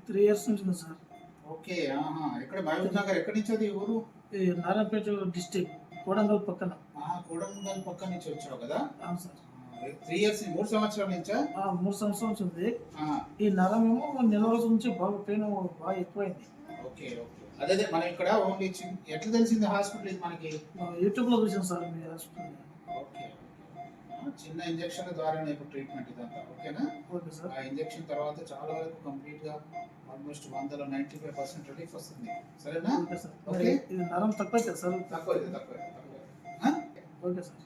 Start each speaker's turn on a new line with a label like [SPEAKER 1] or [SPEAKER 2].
[SPEAKER 1] 3 years నుంచి ఉంది sir.
[SPEAKER 2] Okay. ఆహా! ఎక్కడ మహబూబ్ నగర్ ఎక్కడి నుంచి అది ఊరు?
[SPEAKER 1] ఈ నారాయణపేట డిస్ట్రిక్ట్ కోడంగల్ పక్కన.
[SPEAKER 2] కోడంగల్ పక్క నుంచి వచ్చావు కదా?
[SPEAKER 1] అవును సార్.
[SPEAKER 2] 3 ఇయర్స్ 3 సంవత్సరాల నుంచా?
[SPEAKER 1] 3 సంవత్సరాల నుంచి ఉంది.
[SPEAKER 2] ఆ!
[SPEAKER 1] ఈ నరమేమో నెల రోజుల నుంచి బాగా పెయిన్ బాగా ఎక్కువైంది.
[SPEAKER 2] ఓకే. అదే మనం ఇక్కడ ఓన్లీ ఎట్లా తెలిసింది హాస్పిటల్ ఇది మనకి?
[SPEAKER 1] యూట్యూబ్లో చూసాను సార్ మీ హాస్పిటల్.
[SPEAKER 2] ఓకే. చిన్న ఇంజెక్షన్ ద్వారానే ఇప్పుడు ట్రీట్మెంట్ ఇదంతా. ఓకేనా?
[SPEAKER 1] Okay sir.
[SPEAKER 2] ఆ ఇంజెక్షన్ తర్వాత చాలా వరకు కంప్లీట్‌గా ఆల్మోస్ట్ 100లో 95% రిలీఫ్ వస్తుంది. సరేనా?
[SPEAKER 1] Okay sir.
[SPEAKER 2] ఓకే.
[SPEAKER 1] ఇది నరం తక్కువైతే సార్.
[SPEAKER 2] తక్కువైతే. ఆ?
[SPEAKER 1] Okay sir.